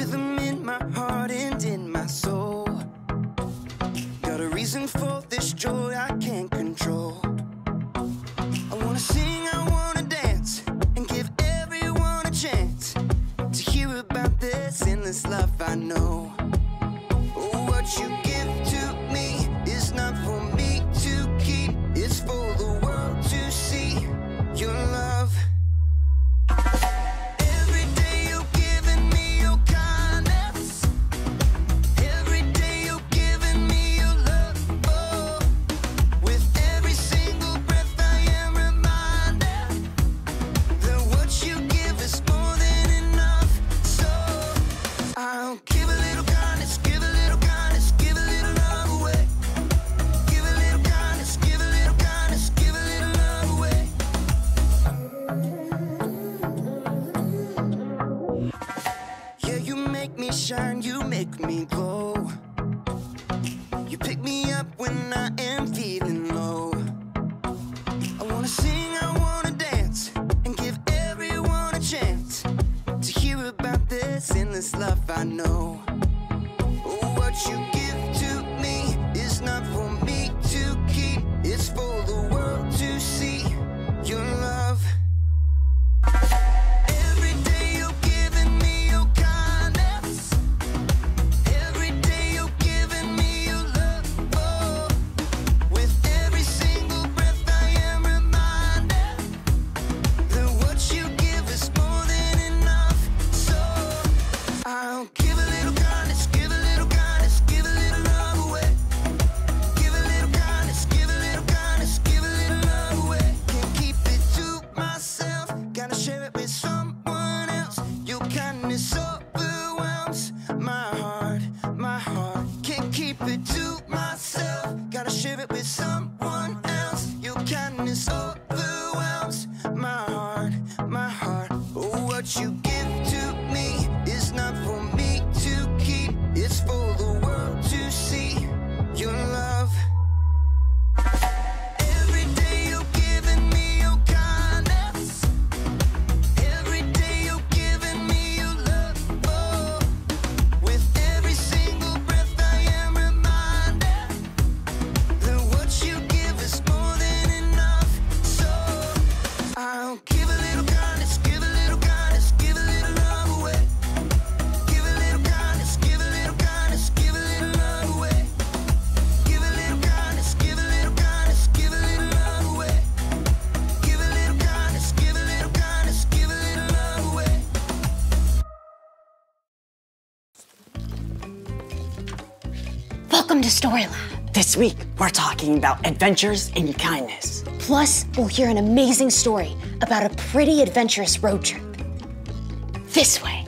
rhythm in my heart and in my soul. Got a reason for this joy I can't control. I wanna sing, I wanna dance, and give everyone a chance to hear about this endless love I know. What you give to me is not for me to keep, it's for the world to see your love. Every day you're giving me your kindness. Every day you're giving me your love. Oh, with every single breath I am reminded that what you give is more than enough. So I'll give a little kindness, give a little kindness, give a little love away. Give a little kindness, give a little kindness, give a little love away. Yeah, you make me shine, you make me glow. You pick me up when I am feeling low. I wanna sing, I wanna dance, and give everyone a chance to hear about this endless love I know. What you give to me is not for me to keep, it's for the world to see your love. Every day you're giving me your kindness. Every day you're giving me your love. Oh, with every single breath I am reminded that what you give is more than enough. So I'll give a little kindness, give a little kindness, give a little love away. Give a little kindness, give a little kindness, give a little love away. Can't keep it to myself, gotta share it with someone else. Your kindness overwhelms my heart, my heart. Can't keep it to myself, gotta share it with someone else. Your kindness overwhelms my heart, my heart. Oh, what you give to me is not for me to keep, it's for the world to see your love. Every day you're giving me your kindness. Every day you're giving me your love. Oh, with every single breath I am reminded that what you give is more than enough. So I'll give a little kindness, give a little kindness, give a little love away. Give a little kindness, give a little kindness, give a little love away. Give a little kindness, give a little kindness, give a little love away. Give a little kindness, give a little kindness, give a little love away. Welcome to Story Lab. This week, we're talking about adventures and kindness. Plus, we'll hear an amazing story about a pretty adventurous road trip. This way.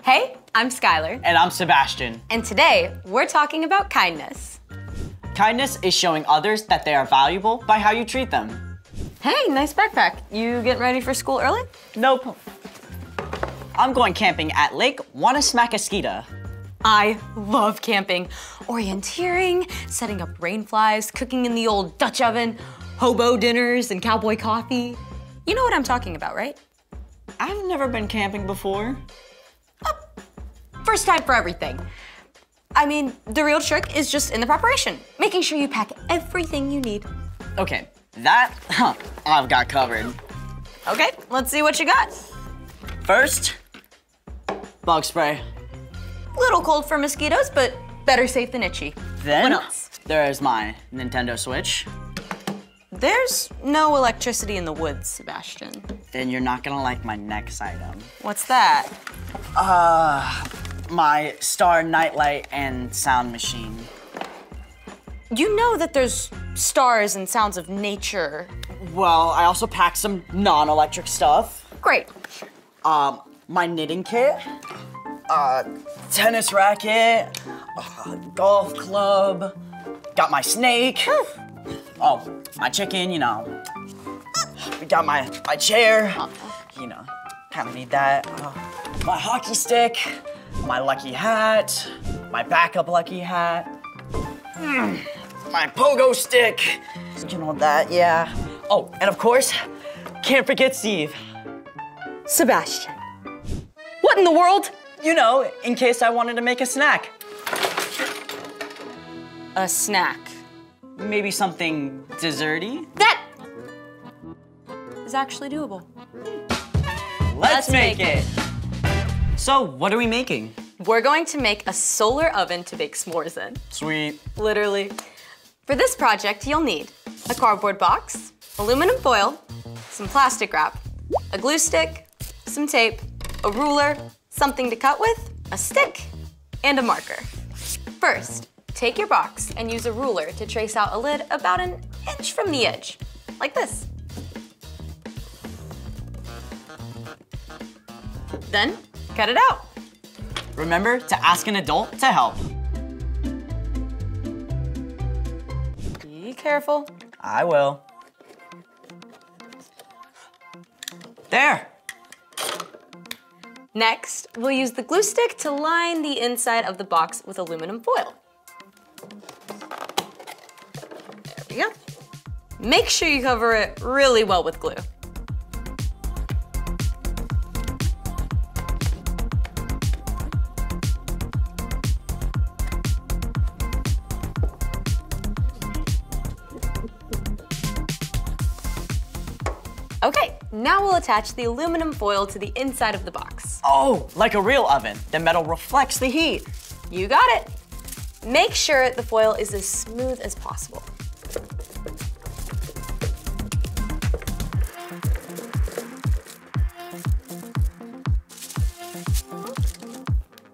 Hey, I'm Skylar, And I'm Sebastian. and today we're talking about kindness. Kindness is showing others that they are valuable by how you treat them. Hey, nice backpack. You getting ready for school early? Nope. I'm going camping at Lake Wanasmacaskita. I love camping. Orienteering, setting up rain flies, cooking in the old Dutch oven, hobo dinners, and cowboy coffee. You know what I'm talking about, right? I've never been camping before. First time for everything. I mean, the real trick is just in the preparation, making sure you pack everything you need. Okay, that I've got covered. Okay, let's see what you got. First, bug spray. Little cold for mosquitoes, but better safe than itchy. Then, What else? there's my Nintendo Switch. There's no electricity in the woods, Sebastian. Then you're not gonna like my next item. What's that? My Star Nightlight and sound machine. You know that there's stars and sounds of nature. Well, I also packed some non-electric stuff. Great. My knitting kit, tennis racket, golf club, got my snake. Oh, my chicken, you know. We got my chair, you know, kind of need that. My hockey stick, my lucky hat, my backup lucky hat. my pogo stick. You know that, yeah. Oh, and of course, can't forget Steve. Sebastian. What in the world? You know, in case I wanted to make a snack. A snack. Maybe something desserty? That is actually doable. Let's make it. So, what are we making? We're going to make a solar oven to bake s'mores in. Sweet. Literally. For this project, you'll need a cardboard box, aluminum foil, some plastic wrap, a glue stick, some tape, a ruler, something to cut with, a stick, and a marker. First, take your box and use a ruler to trace out a lid about an inch from the edge, like this. Then, cut it out. Remember to ask an adult to help. Be careful. I will. There. Next, we'll use the glue stick to line the inside of the box with aluminum foil. There we go. Make sure you cover it really well with glue. Okay, now we'll attach the aluminum foil to the inside of the box. Oh, like a real oven. The metal reflects the heat. You got it. Make sure the foil is as smooth as possible.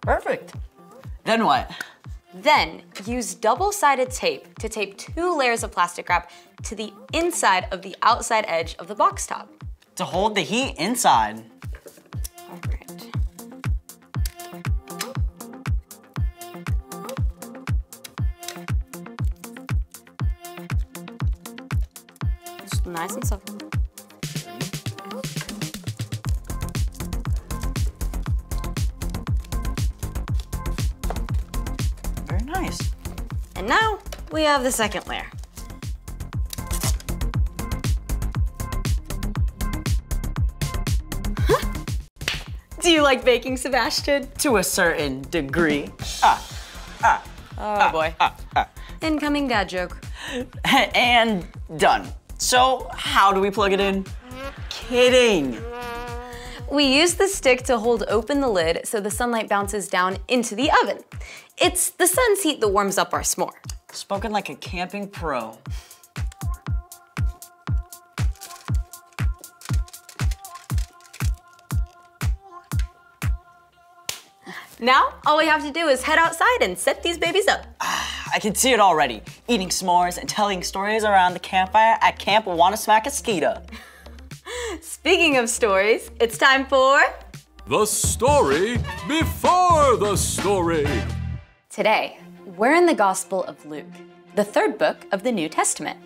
Perfect. Then what? Then use double-sided tape to tape 2 layers of plastic wrap to the inside of the outside edge of the box top. To hold the heat inside. All right. It's nice and simple. Very nice. And now we have the second layer. Do you like baking, Sebastian? To a certain degree. Oh boy. Incoming dad joke. And done. So, how do we plug it in? Kidding. We use the stick to hold open the lid so the sunlight bounces down into the oven. It's the sun's heat that warms up our s'more. Spoken like a camping pro. Now, all we have to do is head outside and set these babies up. I can see it already. Eating s'mores and telling stories around the campfire at Camp Wanna Smack a Skeeta. Speaking of stories, it's time for... The story before the story. Today, we're in the Gospel of Luke, the 3rd book of the New Testament.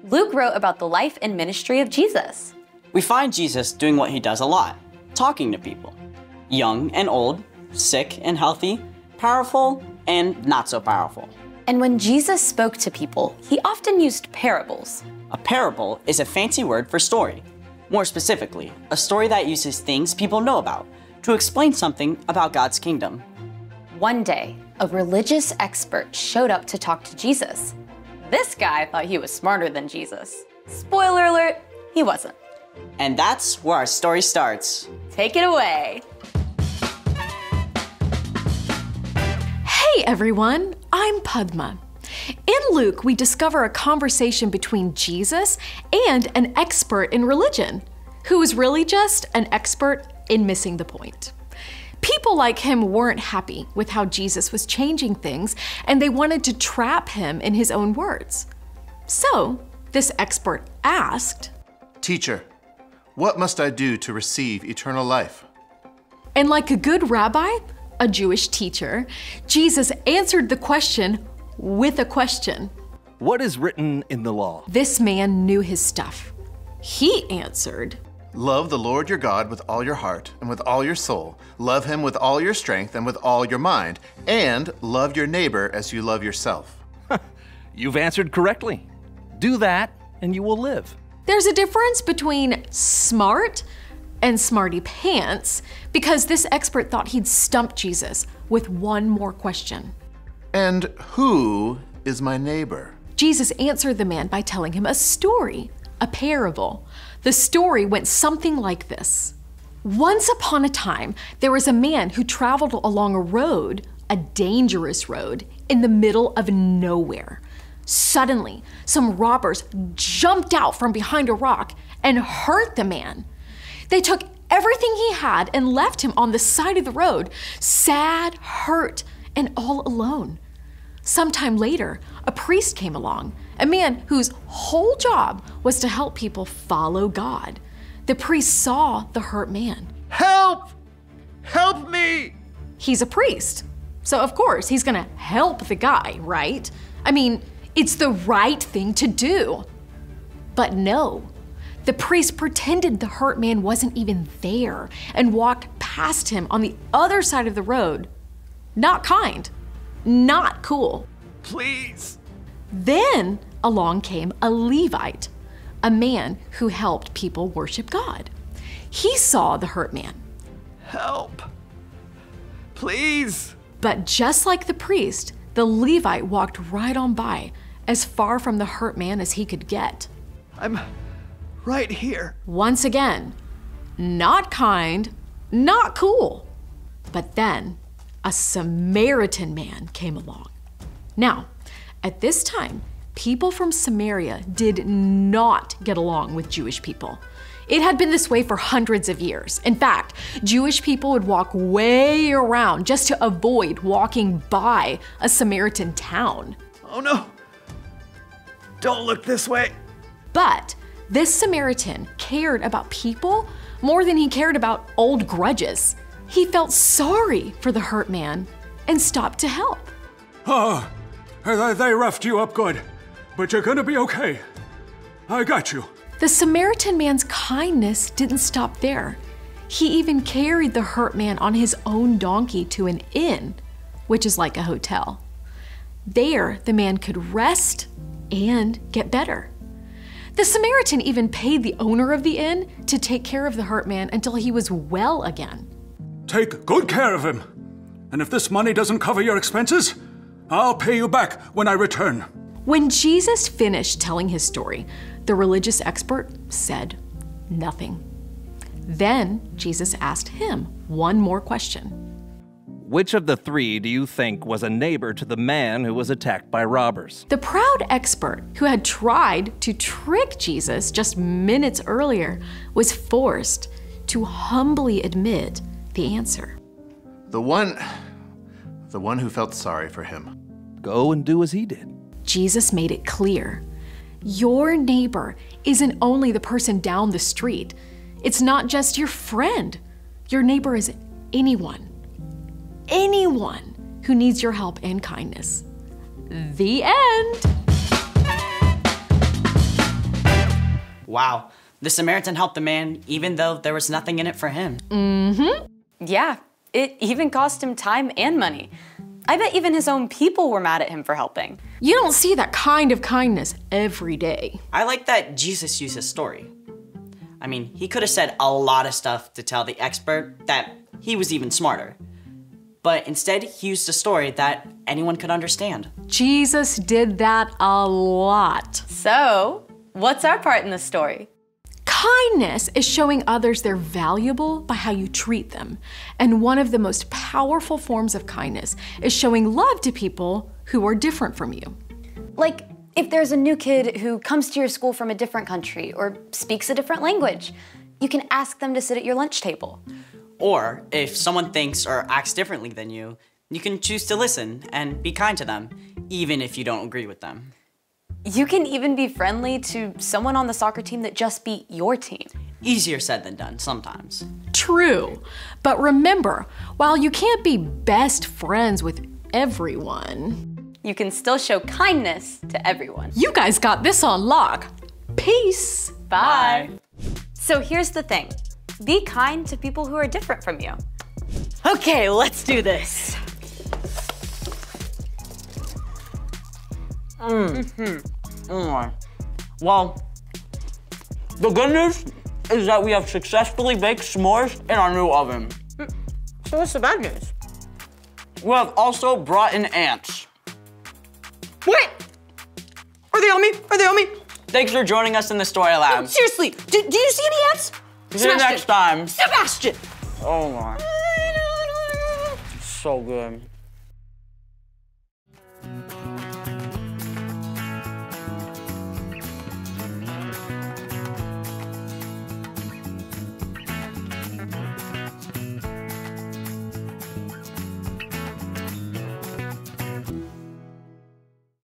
Luke wrote about the life and ministry of Jesus. We find Jesus doing what he does a lot, talking to people. Young and old, sick and healthy, powerful and not so powerful. And when Jesus spoke to people, he often used parables. A parable is a fancy word for story. More specifically, a story that uses things people know about to explain something about God's kingdom. One day, a religious expert showed up to talk to Jesus. This guy thought he was smarter than Jesus. Spoiler alert, he wasn't. And that's where our story starts. Take it away. Hey everyone, I'm Padma. In Luke, we discover a conversation between Jesus and an expert in religion, who was really just an expert in missing the point. People like him weren't happy with how Jesus was changing things, and they wanted to trap him in his own words. So, this expert asked, "Teacher, what must I do to receive eternal life?" And like a good rabbi, a Jewish teacher, Jesus answered the question with a question. What is written in the law? This man knew his stuff. He answered, Love the Lord your God with all your heart and with all your soul. Love him with all your strength and with all your mind. And love your neighbor as you love yourself. You've answered correctly. Do that and you will live. There's a difference between smart and smarty pants because this expert thought he'd stump Jesus with one more question. And who is my neighbor? Jesus answered the man by telling him a story, a parable. The story went something like this. Once upon a time, there was a man who traveled along a road, a dangerous road, in the middle of nowhere. Suddenly, some robbers jumped out from behind a rock and hurt the man. They took everything he had and left him on the side of the road, sad, hurt, and all alone. Sometime later, a priest came along, a man whose whole job was to help people follow God. The priest saw the hurt man. Help! Help me! He's a priest, so of course he's gonna help the guy, right? I mean, it's the right thing to do. But no, the priest pretended the hurt man wasn't even there and walked past him on the other side of the road. Not kind, not cool. Please. Then along came a Levite, a man who helped people worship God. He saw the hurt man. Help. Please. But just like the priest, the Levite walked right on by, as far from the hurt man as he could get. I'm right here. Once again, not kind, not cool. But then a Samaritan man came along. Now, at this time, people from Samaria did not get along with Jewish people. It had been this way for hundreds of years. In fact, Jewish people would walk way around just to avoid walking by a Samaritan town. Oh no. Don't look this way. But this Samaritan cared about people more than he cared about old grudges. He felt sorry for the hurt man and stopped to help. Oh, they roughed you up good, but you're gonna be okay. I got you. The Samaritan man's kindness didn't stop there. He even carried the hurt man on his own donkey to an inn, which is like a hotel. There, the man could rest and get better. The Samaritan even paid the owner of the inn to take care of the hurt man until he was well again. Take good care of him. And if this money doesn't cover your expenses, I'll pay you back when I return. When Jesus finished telling his story, the religious expert said nothing. Then Jesus asked him one more question. Which of the three do you think was a neighbor to the man who was attacked by robbers? The proud expert who had tried to trick Jesus just minutes earlier was forced to humbly admit the answer. The one who felt sorry for him. Go and do as he did. Jesus made it clear. Your neighbor isn't only the person down the street. It's not just your friend. Your neighbor is anyone who needs your help and kindness. The end. Wow, the Samaritan helped the man even though there was nothing in it for him. Yeah, it even cost him time and money. I bet even his own people were mad at him for helping. You don't see that kind of kindness every day. I like that Jesus used his story. I mean, he could have said a lot of stuff to tell the expert that he was even smarter. But instead, he used a story that anyone could understand. Jesus did that a lot. So, what's our part in the story? Kindness is showing others they're valuable by how you treat them. And one of the most powerful forms of kindness is showing love to people who are different from you. Like if there's a new kid who comes to your school from a different country or speaks a different language, you can ask them to sit at your lunch table. Or if someone thinks or acts differently than you, you can choose to listen and be kind to them, even if you don't agree with them. You can even be friendly to someone on the soccer team that just beat your team. Easier said than done sometimes. True, but remember, while you can't be best friends with everyone, You can still show kindness to everyone. you guys got this on lock. Peace. Bye. So here's the thing. Be kind to people who are different from you. Okay, let's do this. Well, the good news is that we have successfully baked s'mores in our new oven. So what's the bad news? We have also brought in ants. Wait! Are they on me? Are they on me? Thanks for joining us in the story lab. Seriously, do you see any ants? See you next time. Sebastian! Oh my. So good.